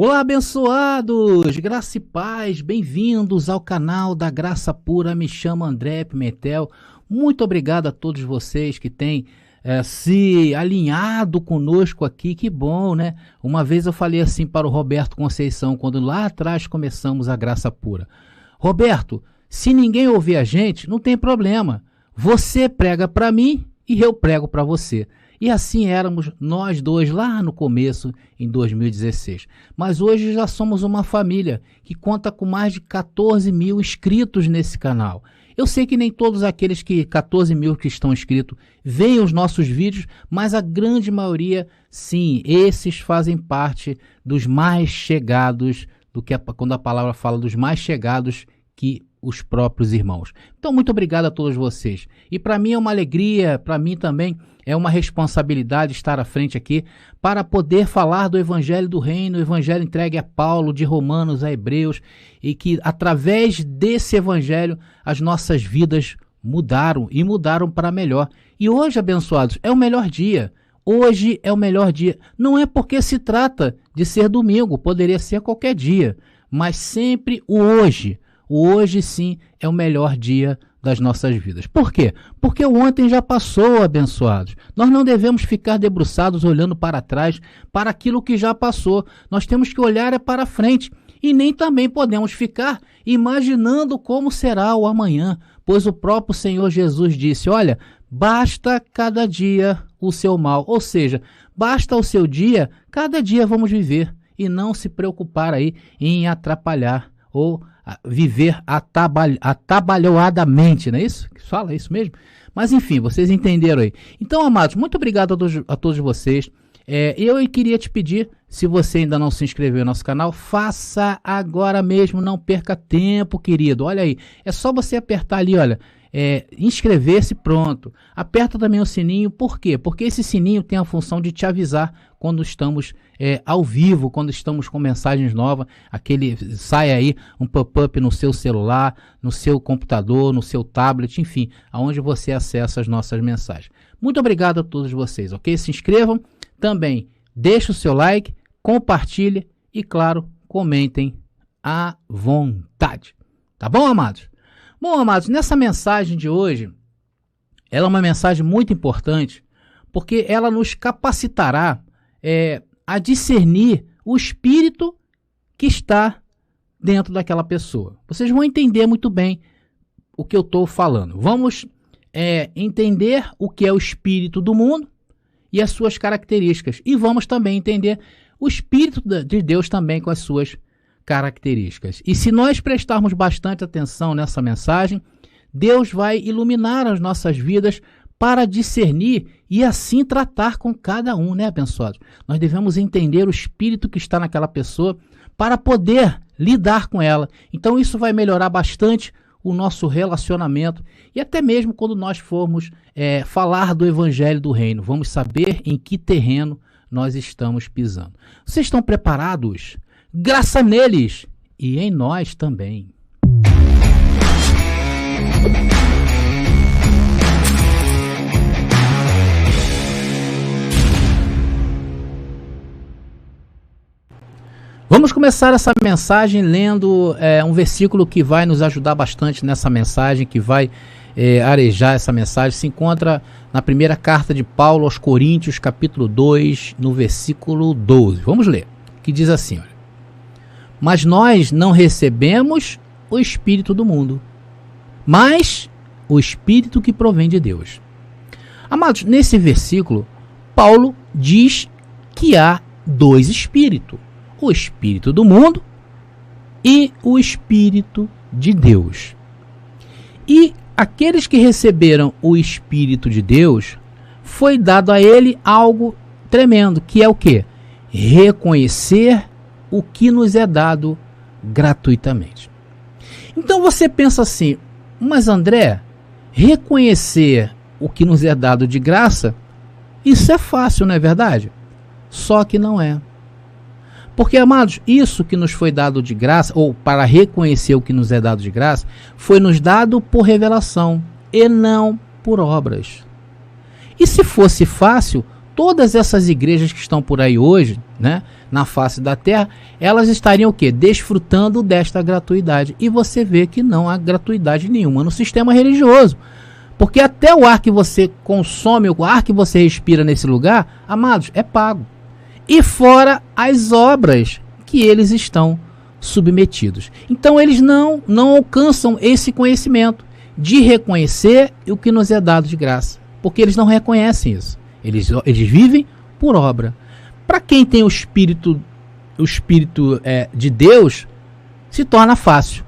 Olá, abençoados! Graça e paz, bem-vindos ao canal da Graça Pura. Me chamo André Pimentel. Muito obrigado a todos vocês que têm se alinhado conosco aqui. Que bom, né? Uma vez eu falei assim para o Roberto Conceição, quando lá atrás começamos a Graça Pura. Roberto, se ninguém ouvir a gente, não tem problema. Você prega para mim e eu prego para você. E assim éramos nós dois lá no começo, em 2016. Mas hoje já somos uma família que conta com mais de 14 mil inscritos nesse canal. Eu sei que nem todos aqueles 14 mil que estão inscritos veem os nossos vídeos, mas a grande maioria, sim, esses fazem parte dos mais chegados, quando a palavra fala dos mais chegados que os próprios irmãos. Então, muito obrigado a todos vocês. E para mim é uma alegria, para mim também é uma responsabilidade estar à frente aqui para poder falar do Evangelho do Reino, o Evangelho entregue a Paulo, de Romanos a Hebreus, e que através desse Evangelho as nossas vidas mudaram e mudaram para melhor. E hoje, abençoados, é o melhor dia. Hoje é o melhor dia. Não é porque se trata de ser domingo, poderia ser qualquer dia, mas sempre o hoje. O hoje, sim, é o melhor dia das nossas vidas. Por quê? Porque o ontem já passou, abençoados. Nós não devemos ficar debruçados olhando para trás, para aquilo que já passou. Nós temos que olhar para frente. E nem também podemos ficar imaginando como será o amanhã, pois o próprio Senhor Jesus disse, olha, basta cada dia o seu mal. Ou seja, basta o seu dia, cada dia vamos viver. E não se preocupar aí em atrapalhar ou viver atabalhoadamente, não é isso? Fala isso mesmo? Mas enfim, vocês entenderam aí. Então, amados, muito obrigado a todos vocês. Eu queria te pedir, se você ainda não se inscreveu no nosso canal, faça agora mesmo, não perca tempo, querido. Olha aí, é só você apertar ali, olha, inscrever-se, pronto. Aperta também o sininho, por quê? Porque esse sininho tem a função de te avisar quando estamos ao vivo, quando estamos com mensagens novas, sai aí um pop-up no seu celular, no seu computador, no seu tablet, enfim, aonde você acessa as nossas mensagens. Muito obrigado a todos vocês, ok? Se inscrevam, também deixe o seu like, compartilhe e, claro, comentem à vontade. Tá bom, amados? Bom, amados, nessa mensagem de hoje, ela é uma mensagem muito importante, porque ela nos capacitará a discernir o espírito que está dentro daquela pessoa. Vocês vão entender muito bem o que eu estou falando. Vamos entender o que é o espírito do mundo e as suas características. E vamos também entender o espírito de Deus também com as suas características. E se nós prestarmos bastante atenção nessa mensagem, Deus vai iluminar as nossas vidas para discernir e assim tratar com cada um, né, abençoados? Nós devemos entender o espírito que está naquela pessoa para poder lidar com ela. Então isso vai melhorar bastante o nosso relacionamento e até mesmo quando nós formos falar do Evangelho do Reino, vamos saber em que terreno nós estamos pisando. Vocês estão preparados? Graça neles e em nós também. Vamos começar essa mensagem lendo um versículo que vai nos ajudar bastante nessa mensagem, que vai arejar essa mensagem. Se encontra na primeira carta de Paulo aos Coríntios, capítulo 2, no versículo 12. Vamos ler, que diz assim, olha. Mas nós não recebemos o Espírito do mundo, mas o Espírito que provém de Deus. Amados, nesse versículo, Paulo diz que há dois espíritos. O espírito do mundo e o espírito de Deus. E aqueles que receberam o espírito de Deus, foi dado a ele algo tremendo, que é o quê? Reconhecer o que nos é dado gratuitamente. Então você pensa assim, mas André, reconhecer o que nos é dado de graça, isso é fácil, não é verdade? Só que não é. Porque, amados, isso que nos foi dado de graça, ou para reconhecer o que nos é dado de graça, foi nos dado por revelação e não por obras. E se fosse fácil, todas essas igrejas que estão por aí hoje, né, na face da terra, elas estariam o quê? Desfrutando desta gratuidade. E você vê que não há gratuidade nenhuma no sistema religioso. Porque até o ar que você consome, o ar que você respira nesse lugar, amados, é pago. E fora as obras que eles estão submetidos. Então eles não alcançam esse conhecimento de reconhecer o que nos é dado de graça. Porque eles não reconhecem isso. Eles vivem por obra. Para quem tem o Espírito de Deus, se torna fácil.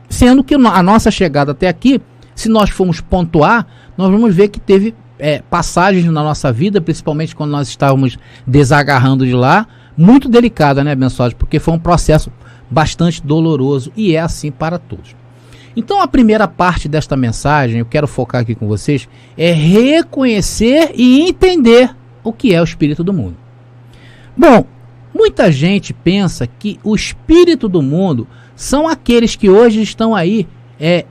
Sendo que a nossa chegada até aqui, se nós formos pontuar, nós vamos ver que teve passagens na nossa vida, principalmente quando nós estávamos desagarrando de lá, muito delicada, né, abençoados? Porque foi um processo bastante doloroso e é assim para todos. Então a primeira parte desta mensagem, eu quero focar aqui com vocês, é reconhecer e entender o que é o espírito do mundo. Bom, muita gente pensa que o espírito do mundo são aqueles que hoje estão aí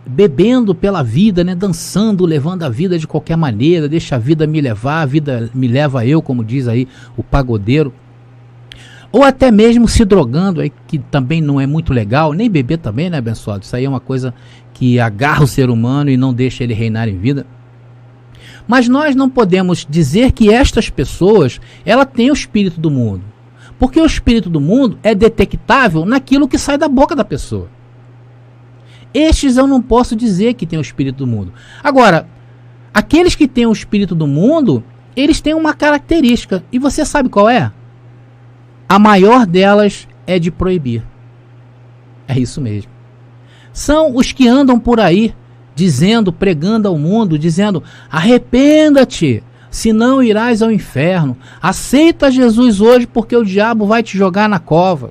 bebendo pela vida, né, dançando, levando a vida de qualquer maneira, deixa a vida me levar, a vida me leva eu, como diz aí o pagodeiro. Ou até mesmo se drogando, aí, que também não é muito legal, nem beber também, né, abençoado? Isso aí é uma coisa que agarra o ser humano e não deixa ele reinar em vida. Mas nós não podemos dizer que estas pessoas, ela tem o espírito do mundo. Porque o espírito do mundo é detectável naquilo que sai da boca da pessoa. Estes eu não posso dizer que tem o espírito do mundo. Agora, aqueles que têm o espírito do mundo, eles têm uma característica. E você sabe qual é? A maior delas é de proibir. É isso mesmo. São os que andam por aí, dizendo, pregando ao mundo, dizendo, arrependa-te, senão irás ao inferno. Aceita Jesus hoje porque o diabo vai te jogar na cova.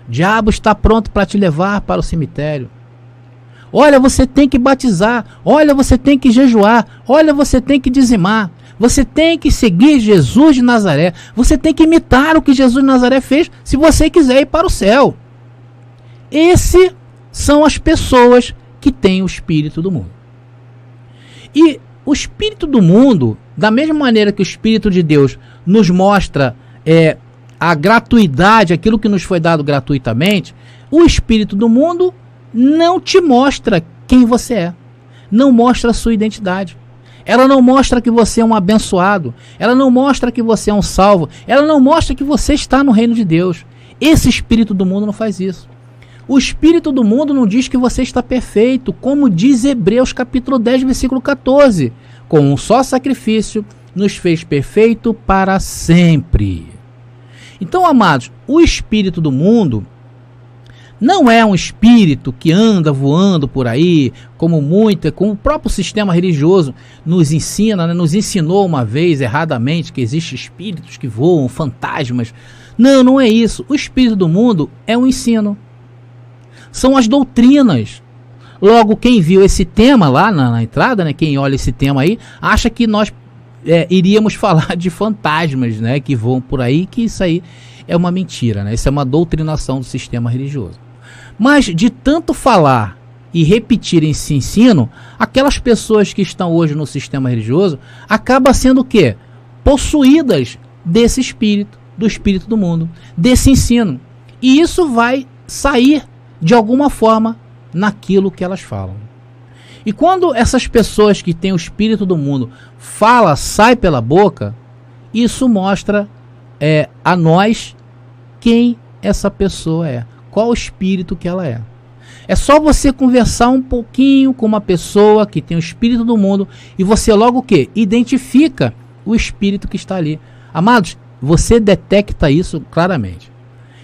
O diabo está pronto para te levar para o cemitério. Olha, você tem que batizar. Olha, você tem que jejuar. Olha, você tem que dizimar. Você tem que seguir Jesus de Nazaré. Você tem que imitar o que Jesus de Nazaré fez se você quiser ir para o céu. Esses são as pessoas que têm o espírito do mundo. E o espírito do mundo, da mesma maneira que o espírito de Deus nos mostra a gratuidade, aquilo que nos foi dado gratuitamente, o espírito do mundo não te mostra quem você é. Não mostra a sua identidade. Ela não mostra que você é um abençoado. Ela não mostra que você é um salvo. Ela não mostra que você está no reino de Deus. Esse espírito do mundo não faz isso. O espírito do mundo não diz que você está perfeito, como diz Hebreus capítulo 10, versículo 14. Com um só sacrifício, nos fez perfeito para sempre. Então, amados, o espírito do mundo não é um espírito que anda voando por aí, como o próprio sistema religioso nos ensina, né? Nos ensinou uma vez erradamente que existem espíritos que voam, fantasmas. Não, não é isso. O espírito do mundo é um ensino. São as doutrinas. Logo, quem viu esse tema lá na entrada, né? Quem olha esse tema aí, acha que nós iríamos falar de fantasmas, né? Que voam por aí, que isso aí é uma mentira, né? Isso é uma doutrinação do sistema religioso. Mas de tanto falar e repetir esse ensino, aquelas pessoas que estão hoje no sistema religioso acabam sendo o quê? Possuídas desse espírito, do espírito do mundo, desse ensino. E isso vai sair de alguma forma naquilo que elas falam. E quando essas pessoas que têm o espírito do mundo sai pela boca, isso mostra a nós quem essa pessoa é. Qual o espírito que ela é. É só você conversar um pouquinho com uma pessoa que tem o espírito do mundo e você logo o quê? Identifica o espírito que está ali. Amados, você detecta isso claramente.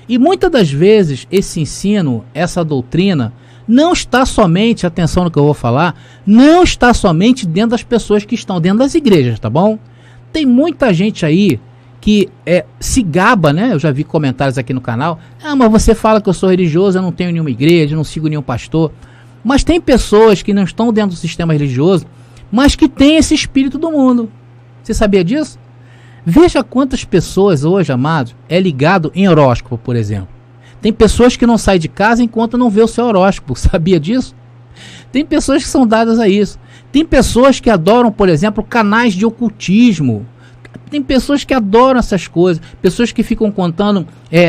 E muitas das vezes esse ensino, essa doutrina, não está somente, atenção no que eu vou falar, não está somente dentro das pessoas que estão dentro das igrejas, tá bom? Tem muita gente aí que se gaba, né? Eu já vi comentários aqui no canal. Ah, mas você fala que eu sou religioso, eu não tenho nenhuma igreja, não sigo nenhum pastor. Mas tem pessoas que não estão dentro do sistema religioso, mas que têm esse espírito do mundo. Você sabia disso? Veja quantas pessoas hoje, amados, ligado em horóscopo, por exemplo. Tem pessoas que não saem de casa enquanto não vê o seu horóscopo. Sabia disso? Tem pessoas que são dadas a isso. Tem pessoas que adoram, por exemplo, canais de ocultismo. Tem pessoas que adoram essas coisas, pessoas que ficam contando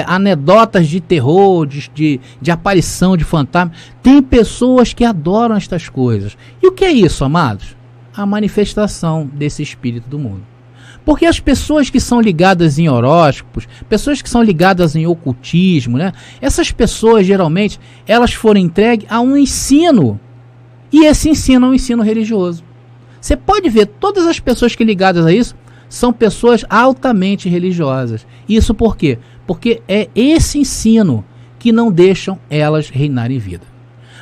anedotas de terror, de aparição de fantasma. Tem pessoas que adoram estas coisas. E o que é isso, amados? A manifestação desse espírito do mundo. Porque as pessoas que são ligadas em horóscopos, pessoas que são ligadas em ocultismo, né? Essas pessoas, geralmente, elas foram entregues a um ensino. E esse ensino é um ensino religioso. Você pode ver, todas as pessoas que ligadas a isso são pessoas altamente religiosas. Isso por quê? Porque é esse ensino que não deixam elas reinarem em vida.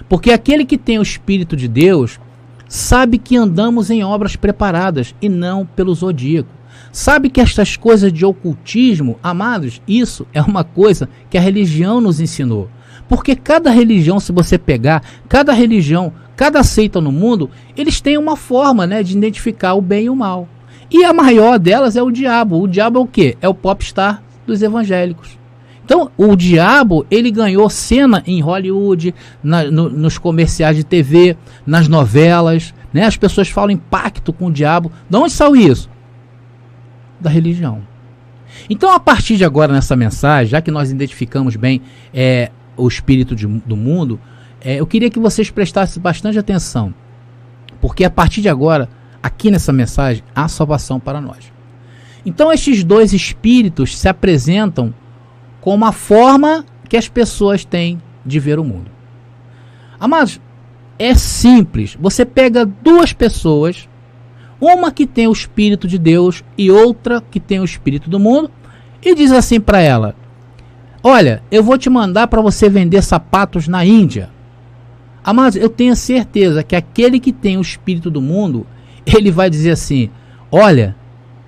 Porque aquele que tem o Espírito de Deus sabe que andamos em obras preparadas e não pelo zodíaco. Sabe que estas coisas de ocultismo, amados, isso é uma coisa que a religião nos ensinou. Porque cada religião, se você pegar, cada religião, cada seita no mundo, eles têm uma forma, né, de identificar o bem e o mal. E a maior delas é o diabo. O diabo é o quê? É o popstar dos evangélicos. Então, o diabo, ele ganhou cena em Hollywood, nos comerciais de TV, nas novelas, né? As pessoas falam em pacto com o diabo. De onde saiu isso? Da religião. Então, a partir de agora, nessa mensagem, já que nós identificamos bem o espírito do mundo, eu queria que vocês prestassem bastante atenção, porque a partir de agora, aqui nessa mensagem, há salvação para nós. Então, estes dois espíritos se apresentam como a forma que as pessoas têm de ver o mundo. Amados, é simples. Você pega duas pessoas, uma que tem o Espírito de Deus e outra que tem o Espírito do mundo, e diz assim para ela: olha, eu vou te mandar para você vender sapatos na Índia. Amados, eu tenho certeza que aquele que tem o Espírito do mundo, ele vai dizer assim: olha,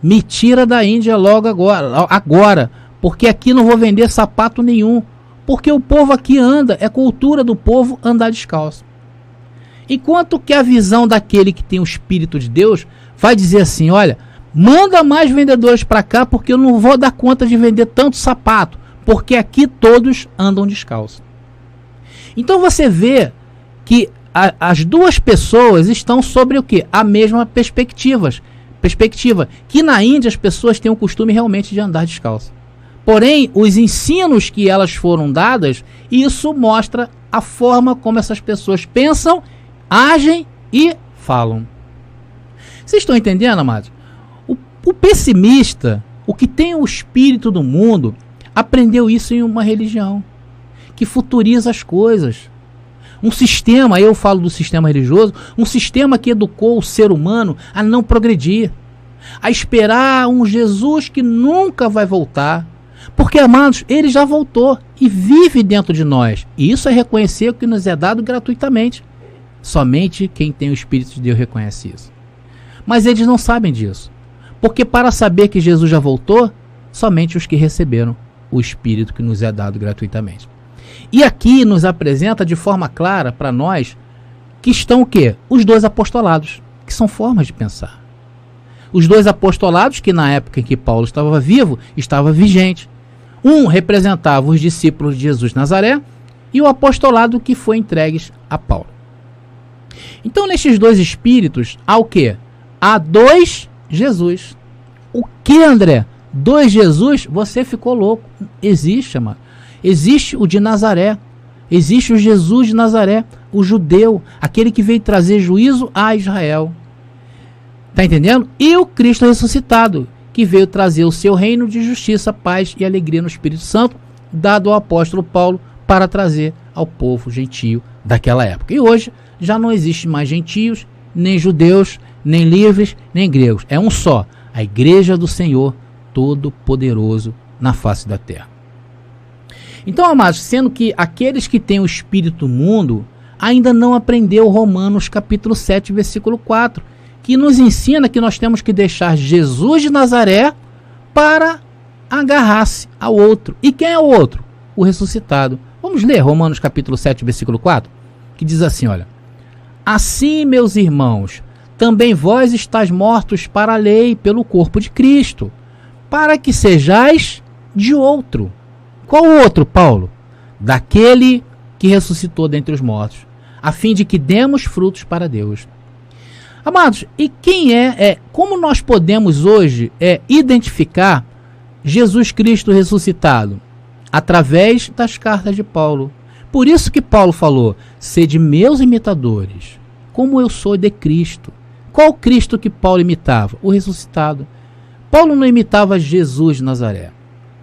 me tira da Índia logo agora, porque aqui não vou vender sapato nenhum, porque o povo aqui anda, é cultura do povo andar descalço. Enquanto que a visão daquele que tem o Espírito de Deus vai dizer assim: olha, manda mais vendedores para cá, porque eu não vou dar conta de vender tanto sapato, porque aqui todos andam descalço. Então você vê que as duas pessoas estão sobre o quê? A mesma perspectiva, que na Índia as pessoas têm o costume realmente de andar descalço. Porém, os ensinos que elas foram dadas, isso mostra a forma como essas pessoas pensam, agem e falam. Vocês estão entendendo, amados? O pessimista, o que tem o espírito do mundo, aprendeu isso em uma religião que futuriza as coisas. Um sistema, eu falo do sistema religioso, um sistema que educou o ser humano a não progredir, a esperar um Jesus que nunca vai voltar. Porque, amados, ele já voltou e vive dentro de nós. E isso é reconhecer o que nos é dado gratuitamente. Somente quem tem o Espírito de Deus reconhece isso. Mas eles não sabem disso. Porque para saber que Jesus já voltou, somente os que receberam o Espírito que nos é dado gratuitamente. E aqui nos apresenta de forma clara para nós que estão o quê? Os dois apostolados, que são formas de pensar. Os dois apostolados que na época em que Paulo estava vivo, estava vigente. Um representava os discípulos de Jesus de Nazaré e o apostolado que foi entregue a Paulo. Então, nestes dois espíritos, há o quê? Há dois Jesus. O que, André? Dois Jesus? Você ficou louco. Existe, amado. Existe o de Nazaré. Existe o Jesus de Nazaré, o judeu, aquele que veio trazer juízo a Israel. Está entendendo? E o Cristo ressuscitado, que veio trazer o seu reino de justiça, paz e alegria no Espírito Santo, dado ao apóstolo Paulo para trazer ao povo gentio daquela época. E hoje já não existe mais gentios, nem judeus, nem livres, nem gregos. É um só, a Igreja do Senhor Todo-Poderoso na face da terra. Então, amados, sendo que aqueles que têm o Espírito do mundo ainda não aprendeu Romanos capítulo 7, versículo 4, que nos ensina que nós temos que deixar Jesus de Nazaré para agarrar-se ao outro. E quem é o outro? O ressuscitado. Vamos ler Romanos capítulo 7, versículo 4, que diz assim, olha: assim, meus irmãos, também vós estáis mortos para a lei pelo corpo de Cristo, para que sejais de outro. Qual outro, Paulo? Daquele que ressuscitou dentre os mortos, a fim de que demos frutos para Deus. Amados, e quem como nós podemos hoje identificar Jesus Cristo ressuscitado? Através das cartas de Paulo. Por isso que Paulo falou, sede meus imitadores, como eu sou de Cristo. Qual Cristo que Paulo imitava? O ressuscitado. Paulo não imitava Jesus de Nazaré.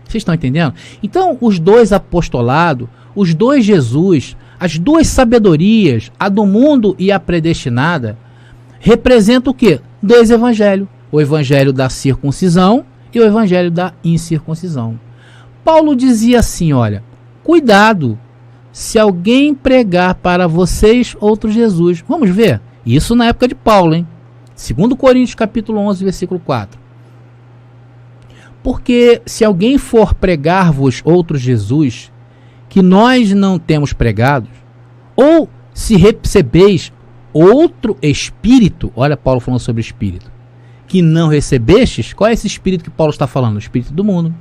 Vocês estão entendendo? Então, os dois apostolados, os dois Jesus, as duas sabedorias, a do mundo e a predestinada, representam o quê? Dois evangelhos. O evangelho da circuncisão e o evangelho da incircuncisão. Paulo dizia assim, olha, cuidado, se alguém pregar para vocês outro Jesus. Vamos ver? Isso na época de Paulo, hein? 2 Coríntios capítulo 11, versículo 4. Porque se alguém for pregar-vos outro Jesus, que nós não temos pregado, ou se recebeis outro espírito, olha Paulo falando sobre espírito, que não recebestes, qual é esse espírito que Paulo está falando? O espírito do mundo.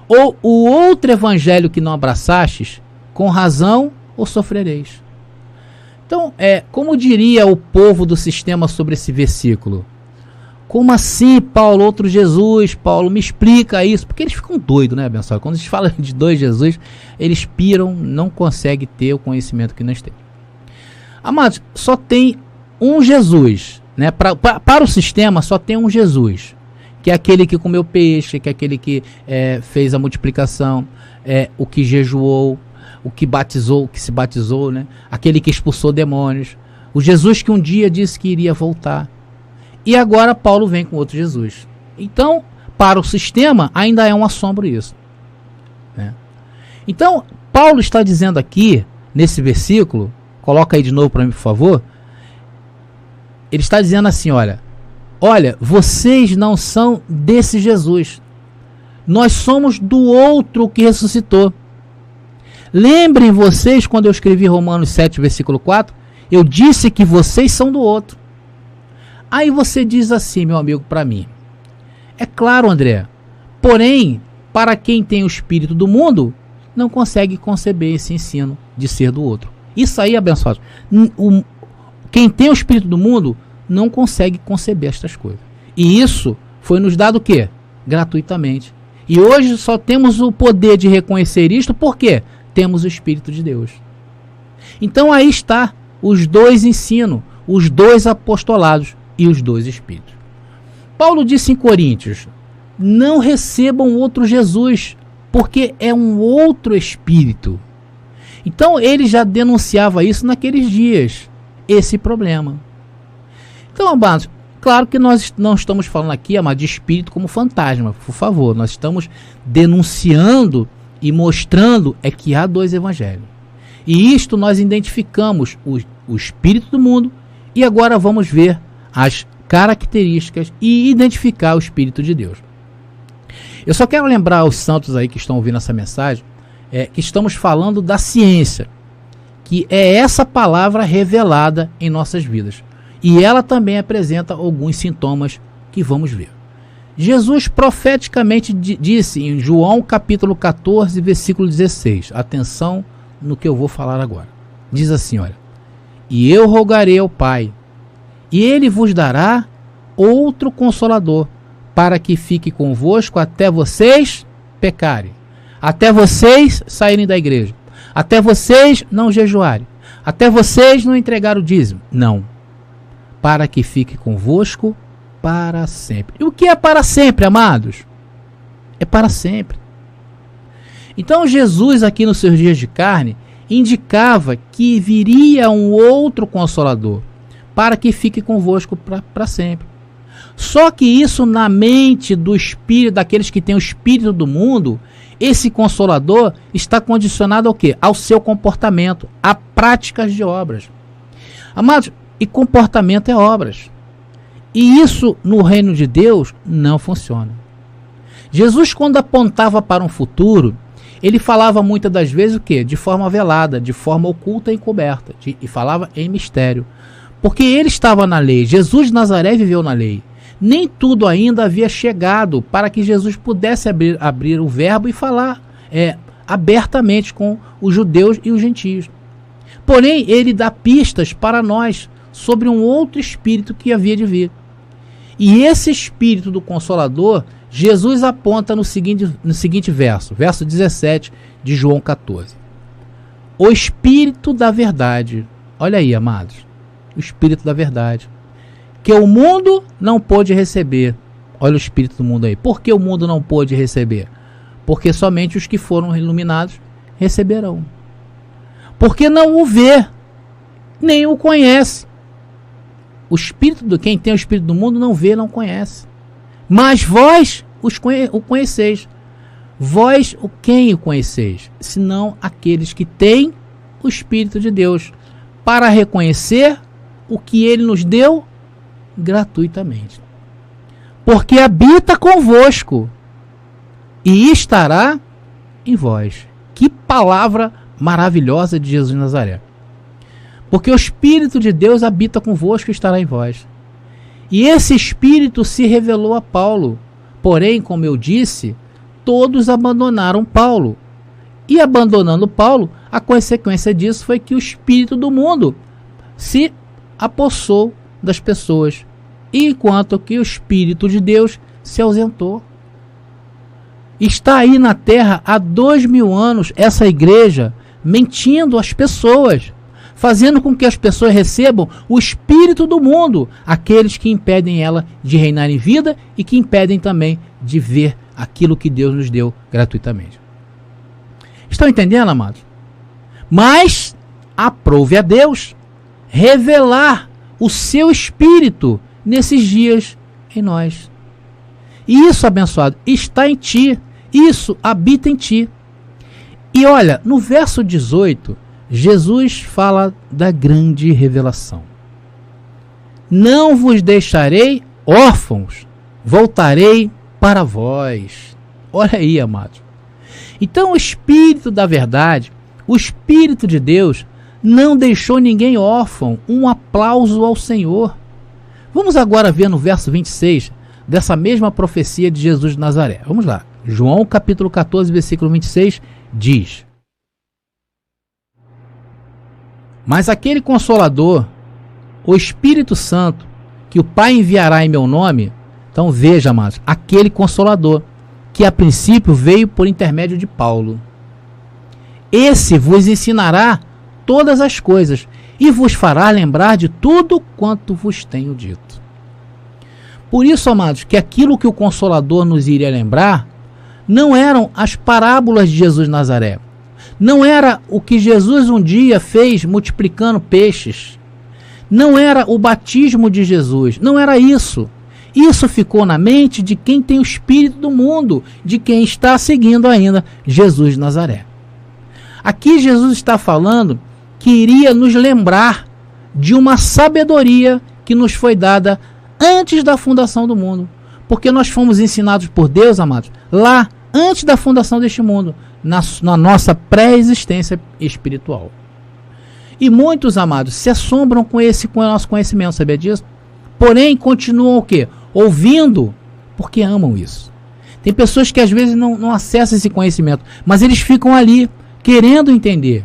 Ou o outro evangelho que não abraçastes, com razão ou sofrereis. Então, como diria o povo do sistema sobre esse versículo? Como assim, Paulo, outro Jesus? Paulo, me explica isso. Porque eles ficam doidos, né, abençoado? Quando eles falam de dois Jesus, eles piram, não conseguem ter o conhecimento que nós temos. Amados, só tem um Jesus, né? Para o sistema, só tem um Jesus. Que é aquele que comeu peixe, que é aquele que fez a multiplicação, o que jejuou, o que batizou, o que se batizou, né? Aquele que expulsou demônios. O Jesus que um dia disse que iria voltar. E agora Paulo vem com outro Jesus. Então, para o sistema, ainda é um assombro isso, né? Então, Paulo está dizendo aqui, nesse versículo, coloca aí de novo para mim, por favor. Ele está dizendo assim, olha, vocês não são desse Jesus. Nós somos do outro que ressuscitou. Lembrem vocês, quando eu escrevi Romanos 7, versículo 4, eu disse que vocês são do outro. Aí você diz assim, meu amigo, para mim. É claro, André. Porém, para quem tem o espírito do mundo, não consegue conceber esse ensino de ser do outro. Isso aí, abençoado. Quem tem o espírito do mundo não consegue conceber estas coisas. E isso foi nos dado o quê? Gratuitamente. E hoje só temos o poder de reconhecer isto porque temos o Espírito de Deus. Então aí está os dois ensinos, os dois apostolados e os dois Espíritos. Paulo disse em Coríntios, não recebam outro Jesus, porque é um outro Espírito. Então ele já denunciava isso naqueles dias, esse problema. Então, amados, claro que nós não estamos falando aqui, amado, de espírito como fantasma, por favor. Nós estamos denunciando e mostrando que há dois evangelhos. E isto nós identificamos o espírito do mundo e agora vamos ver as características e identificar o Espírito de Deus. Eu só quero lembrar aos santos aí que estão ouvindo essa mensagem, que estamos falando da ciência, que é essa palavra revelada em nossas vidas. E ela também apresenta alguns sintomas que vamos ver. Jesus profeticamente disse em João capítulo 14, versículo 16. Atenção no que eu vou falar agora. Diz assim, olha. E eu rogarei ao Pai, e ele vos dará outro consolador, para que fique convosco até vocês pecarem, até vocês saírem da igreja, até vocês não jejuarem, até vocês não entregarem o dízimo. Não. Para que fique convosco para sempre. E o que é para sempre, amados? É para sempre. Então Jesus, aqui nos seus dias de carne, indicava que viria um outro consolador, para que fique convosco para sempre. Só que isso na mente do espírito, daqueles que têm o espírito do mundo, esse consolador está condicionado ao quê? Ao seu comportamento, a práticas de obras. Amados, e comportamento é obras. E isso no reino de Deus não funciona. Jesus, quando apontava para um futuro, ele falava muitas das vezes o quê? De forma velada, de forma oculta e encoberta, e falava em mistério. Porque ele estava na lei, Jesus de Nazaré viveu na lei. Nem tudo ainda havia chegado para que Jesus pudesse abrir o verbo e falar abertamente com os judeus e os gentios. Porém, ele dá pistas para nós sobre um outro Espírito que havia de vir. E esse Espírito do Consolador, Jesus aponta no seguinte verso 17 de João 14. O Espírito da verdade. Olha aí, amados. O Espírito da verdade. Que o mundo não pôde receber. Olha o Espírito do mundo aí. Por que o mundo não pôde receber? Porque somente os que foram iluminados receberão. Porque não o vê, nem o conhece. O Espírito quem tem o Espírito do mundo não vê, não conhece. Mas vós o conheceis. Vós quem o conheceis? Senão aqueles que têm o Espírito de Deus, para reconhecer o que ele nos deu gratuitamente. Porque habita convosco e estará em vós. Que palavra maravilhosa de Jesus de Nazaré. Porque o Espírito de Deus habita convosco e estará em vós. E esse Espírito se revelou a Paulo. Porém, como eu disse, todos abandonaram Paulo. E abandonando Paulo, a consequência disso foi que o Espírito do mundo se apossou das pessoas, enquanto que o Espírito de Deus se ausentou. Está aí na terra há 2000 anos essa igreja mentindo às pessoas, fazendo com que as pessoas recebam o espírito do mundo, aqueles que impedem ela de reinar em vida e que impedem também de ver aquilo que Deus nos deu gratuitamente. Estão entendendo, amados? Mas aprove a Deus revelar o seu espírito nesses dias em nós. E isso, abençoado, está em ti. Isso habita em ti. E olha, no verso 18, Jesus fala da grande revelação. Não vos deixarei órfãos, voltarei para vós. Olha aí, amados. Então o Espírito da verdade, o Espírito de Deus, não deixou ninguém órfão. Um aplauso ao Senhor. Vamos agora ver no verso 26 dessa mesma profecia de Jesus de Nazaré. Vamos lá. João capítulo 14, versículo 26 diz: Mas aquele Consolador, o Espírito Santo, que o Pai enviará em meu nome. Então veja, amados, aquele Consolador, que a princípio veio por intermédio de Paulo. Esse vos ensinará todas as coisas e vos fará lembrar de tudo quanto vos tenho dito. Por isso, amados, que aquilo que o Consolador nos iria lembrar não eram as parábolas de Jesus de Nazaré. Não era o que Jesus um dia fez multiplicando peixes. Não era o batismo de Jesus. Não era isso. Isso ficou na mente de quem tem o espírito do mundo, de quem está seguindo ainda Jesus de Nazaré. Aqui Jesus está falando que iria nos lembrar de uma sabedoria que nos foi dada antes da fundação do mundo. Porque nós fomos ensinados por Deus, amados, lá antes da fundação deste mundo, na nossa pré-existência espiritual. E muitos, amados, se assombram com o nosso conhecimento, sabia disso? Porém, continuam o quê? Ouvindo, porque amam isso. Tem pessoas que às vezes não acessam esse conhecimento, mas eles ficam ali, querendo entender.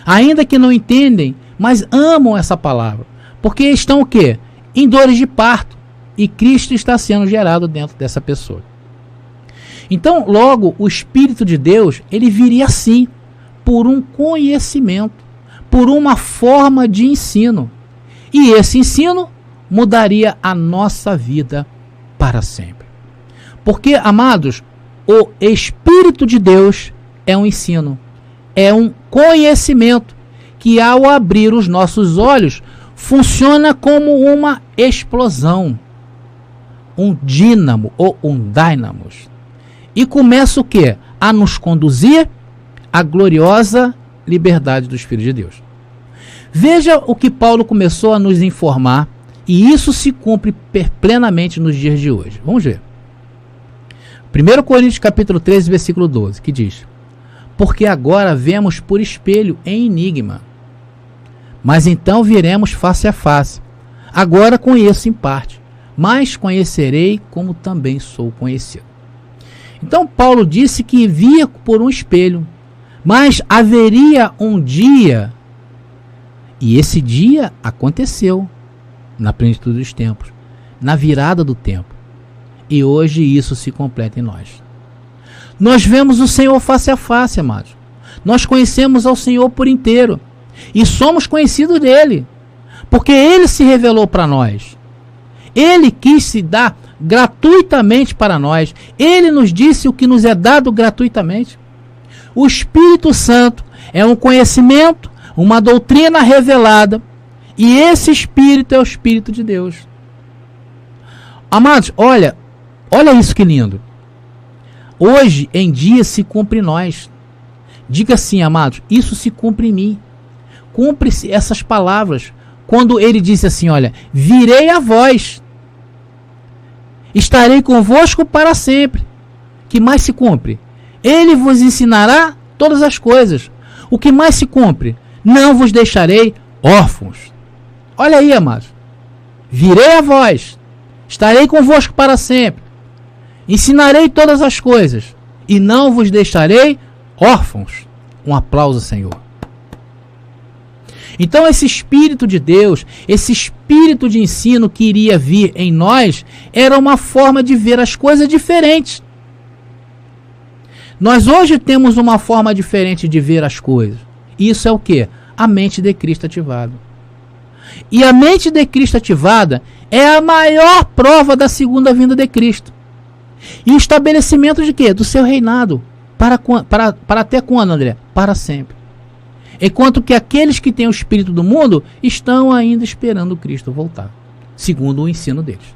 Ainda que não entendem, mas amam essa palavra. Porque estão o quê? Em dores de parto. E Cristo está sendo gerado dentro dessa pessoa. Então, logo, o Espírito de Deus, ele viria assim, por um conhecimento, por uma forma de ensino. E esse ensino mudaria a nossa vida para sempre. Porque, amados, o Espírito de Deus é um ensino, é um conhecimento que, ao abrir os nossos olhos, funciona como uma explosão, um dínamo ou um dynamos. E começa o quê? A nos conduzir à gloriosa liberdade dos filhos de Deus. Veja o que Paulo começou a nos informar, e isso se cumpre plenamente nos dias de hoje. Vamos ver. 1 Coríntios capítulo 13, versículo 12, que diz: Porque agora vemos por espelho em enigma, mas então viremos face a face. Agora conheço em parte, mas conhecerei como também sou conhecido. Então Paulo disse que via por um espelho, mas haveria um dia, e esse dia aconteceu, na plenitude dos tempos, na virada do tempo. E hoje isso se completa em nós. Nós vemos o Senhor face a face, amados. Nós conhecemos ao Senhor por inteiro. E somos conhecidos dele. Porque ele se revelou para nós. Ele quis se dar gratuitamente para nós. Ele nos disse o que nos é dado gratuitamente. O Espírito Santo é um conhecimento, uma doutrina revelada. E esse Espírito é o Espírito de Deus. Amados, olha isso que lindo. Hoje em dia se cumpre em nós. Diga assim, amados, isso se cumpre em mim. Cumpre-se essas palavras. Quando ele disse assim, olha, virei a vós. Estarei convosco para sempre. Que mais se cumpre? Ele vos ensinará todas as coisas. O que mais se cumpre? Não vos deixarei órfãos. Olha aí, amados. Virei a vós. Estarei convosco para sempre. Ensinarei todas as coisas. E não vos deixarei órfãos. Um aplauso, Senhor. Então esse Espírito de Deus, esse Espírito de ensino que iria vir em nós, era uma forma de ver as coisas diferentes. Nós hoje temos uma forma diferente de ver as coisas. Isso é o quê? A mente de Cristo ativada. E a mente de Cristo ativada é a maior prova da segunda vinda de Cristo. E o estabelecimento de quê? Do seu reinado. Para até quando, André? Para sempre. Enquanto que aqueles que têm o espírito do mundo estão ainda esperando Cristo voltar. Segundo o ensino deles.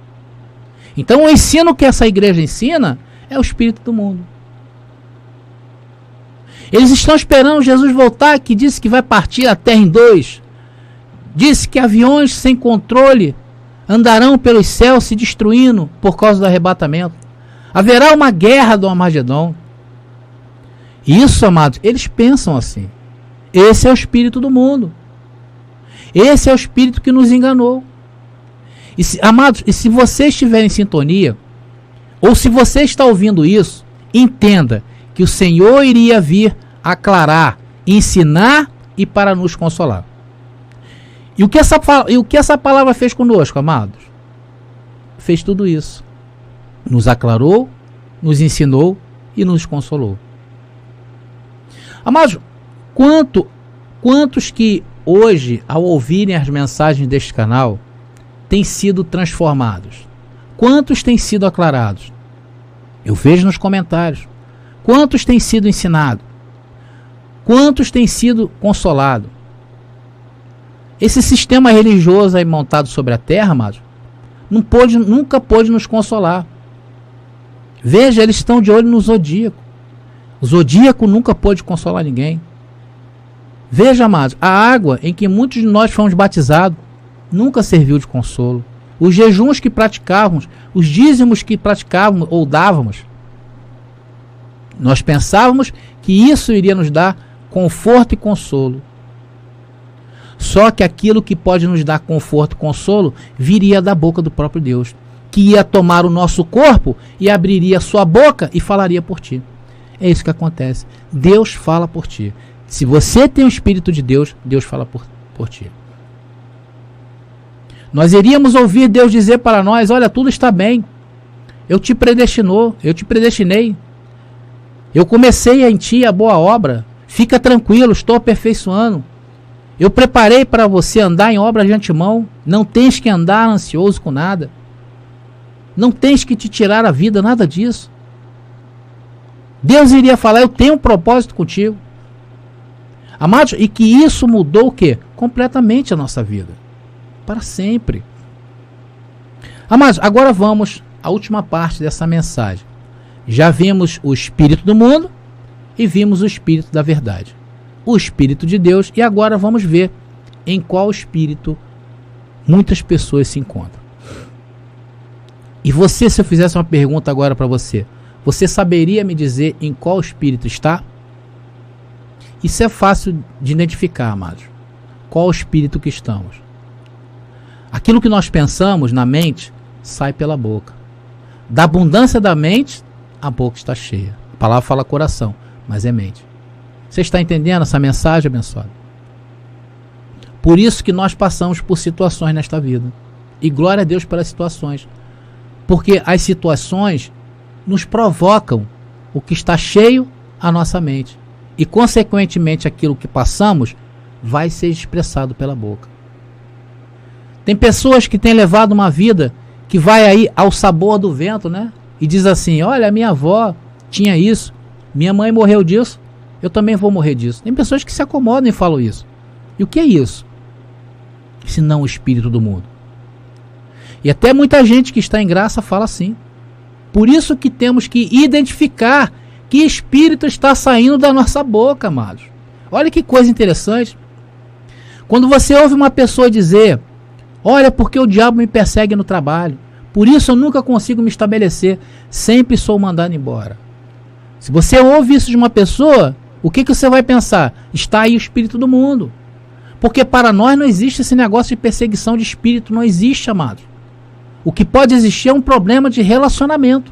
Então o ensino que essa igreja ensina é o espírito do mundo. Eles estão esperando Jesus voltar, que disse que vai partir a terra em dois. Disse que aviões sem controle andarão pelos céus se destruindo por causa do arrebatamento. Haverá uma guerra do Armagedon. Isso, amados, eles pensam assim. Esse é o espírito do mundo. Esse é o espírito que nos enganou. Amados, e se você estiver em sintonia, ou se você está ouvindo isso, entenda que o Senhor iria vir aclarar, ensinar e para nos consolar. E o que essa palavra fez conosco, amados? Fez tudo isso. Nos aclarou, nos ensinou e nos consolou. Amados, quantos que hoje, ao ouvirem as mensagens deste canal, têm sido transformados? Quantos têm sido aclarados? Eu vejo nos comentários. Quantos têm sido ensinados? Quantos têm sido consolados? Esse sistema religioso aí montado sobre a terra, amados, nunca pôde nos consolar. Veja, eles estão de olho no zodíaco. O zodíaco nunca pôde consolar ninguém. Veja, amados, a água em que muitos de nós fomos batizados nunca serviu de consolo. Os jejuns que praticávamos, os dízimos que praticávamos ou dávamos, nós pensávamos que isso iria nos dar conforto e consolo. Só que aquilo que pode nos dar conforto e consolo viria da boca do próprio Deus, que ia tomar o nosso corpo e abriria a sua boca e falaria por ti. É isso que acontece. Deus fala por ti. Se você tem o Espírito de Deus, Deus fala por ti. Nós iríamos ouvir Deus dizer para nós, olha, tudo está bem. Eu te predestinei. Eu comecei em ti a boa obra. Fica tranquilo, estou aperfeiçoando. Eu preparei para você andar em obra de antemão. Não tens que andar ansioso com nada. Não tens que te tirar a vida, nada disso. Deus iria falar, eu tenho um propósito contigo. Amados, e que isso mudou o quê? Completamente a nossa vida. Para sempre. Amados, agora vamos à última parte dessa mensagem. Já vimos o Espírito do mundo e vimos o Espírito da verdade. O Espírito de Deus, e agora vamos ver em qual Espírito muitas pessoas se encontram. E você, se eu fizesse uma pergunta agora para você, você saberia me dizer em qual Espírito está? Isso é fácil de identificar, amados. Qual Espírito que estamos? Aquilo que nós pensamos na mente sai pela boca. Da abundância da mente, a boca está cheia. A palavra fala coração, mas é mente. Você está entendendo essa mensagem, abençoado? Por isso que nós passamos por situações nesta vida. E glória a Deus pelas situações. Porque as situações nos provocam o que está cheio à nossa mente. E, consequentemente, aquilo que passamos vai ser expressado pela boca. Tem pessoas que têm levado uma vida que vai aí ao sabor do vento, né? E diz assim, olha, minha avó tinha isso, minha mãe morreu disso, eu também vou morrer disso. Tem pessoas que se acomodam e falam isso. E o que é isso? Se não o espírito do mundo. E até muita gente que está em graça fala assim. Por isso que temos que identificar que espírito está saindo da nossa boca, amados. Olha que coisa interessante. Quando você ouve uma pessoa dizer, olha, porque o diabo me persegue no trabalho, por isso eu nunca consigo me estabelecer, sempre sou mandado embora. Se você ouve isso de uma pessoa, o que você vai pensar? Está aí o espírito do mundo. Porque para nós não existe esse negócio de perseguição de espírito, não existe, amados. O que pode existir é um problema de relacionamento.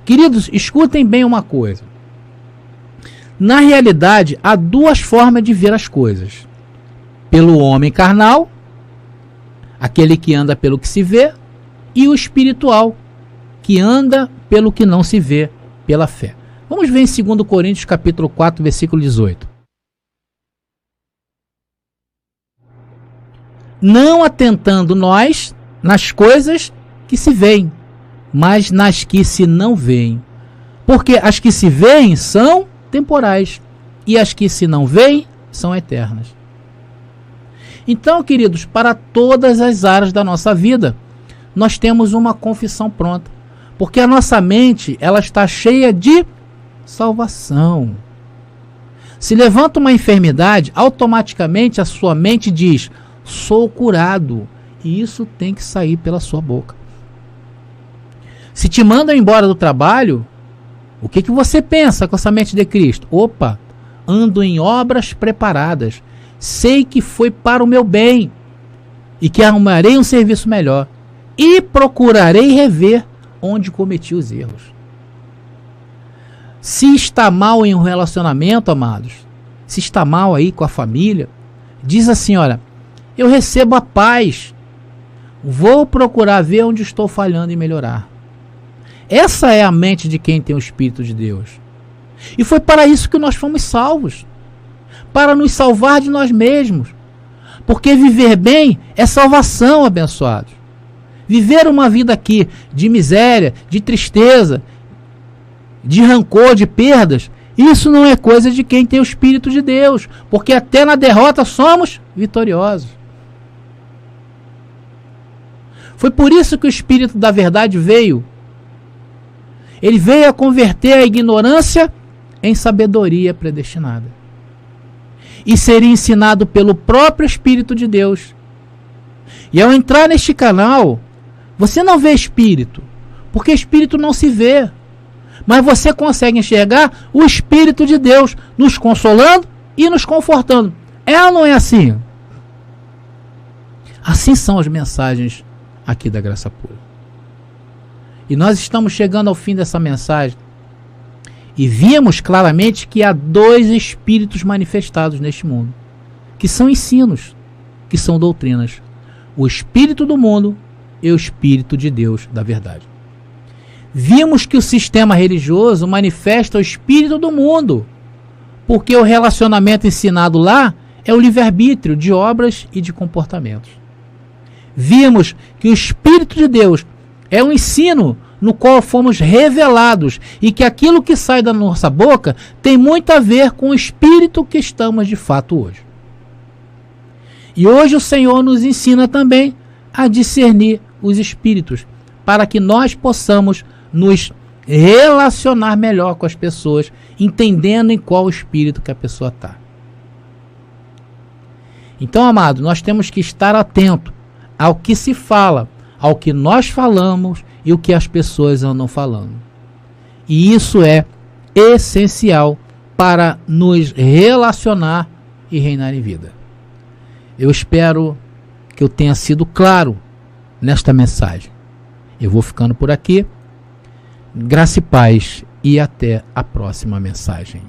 Queridos, escutem bem uma coisa. Na realidade, há duas formas de ver as coisas. Pelo homem carnal, aquele que anda pelo que se vê, e o espiritual, que anda pelo que não se vê, pela fé. Vamos ver em 2 Coríntios capítulo 4, versículo 18. Não atentando nós nas coisas que se veem, mas nas que se não veem. Porque as que se veem são temporais, e as que se não veem são eternas. Então, queridos, para todas as áreas da nossa vida, nós temos uma confissão pronta. Porque a nossa mente, ela está cheia de salvação. Se levanta uma enfermidade, automaticamente a sua mente diz, sou curado. E isso tem que sair pela sua boca. Se te mandam embora do trabalho, o que você pensa com essa mente de Cristo? Opa, ando em obras preparadas. Sei que foi para o meu bem e que arrumarei um serviço melhor e procurarei rever onde cometi os erros. Se está mal em um relacionamento, amados, se está mal aí com a família, diz assim, olha, eu recebo a paz, vou procurar ver onde estou falhando e melhorar. Essa é a mente de quem tem o Espírito de Deus. E foi para isso que nós fomos salvos. Para nos salvar de nós mesmos. Porque viver bem é salvação, abençoados. Viver uma vida aqui de miséria, de tristeza, de rancor, de perdas, isso não é coisa de quem tem o Espírito de Deus. Porque até na derrota somos vitoriosos. Foi por isso que o Espírito da verdade veio. Ele veio a converter a ignorância em sabedoria predestinada. E seria ensinado pelo próprio Espírito de Deus. E ao entrar neste canal, você não vê Espírito, porque Espírito não se vê. Mas você consegue enxergar o Espírito de Deus nos consolando e nos confortando. É ou não é assim? Assim são as mensagens aqui da Graça Pura. E nós estamos chegando ao fim dessa mensagem. E vimos claramente que há dois espíritos manifestados neste mundo, que são ensinos, que são doutrinas. O espírito do mundo e o espírito de Deus da verdade. Vimos que o sistema religioso manifesta o espírito do mundo, porque o relacionamento ensinado lá é o livre-arbítrio de obras e de comportamentos. Vimos que o Espírito de Deus é um ensino no qual fomos revelados e que aquilo que sai da nossa boca tem muito a ver com o Espírito que estamos de fato hoje. E hoje o Senhor nos ensina também a discernir os Espíritos, para que nós possamos nos relacionar melhor com as pessoas, entendendo em qual Espírito que a pessoa está. Então, amado, nós temos que estar atento ao que se fala, ao que nós falamos e o que as pessoas andam falando. E isso é essencial para nos relacionar e reinar em vida. Eu espero que eu tenha sido claro nesta mensagem. Eu vou ficando por aqui. Graça e paz e até a próxima mensagem.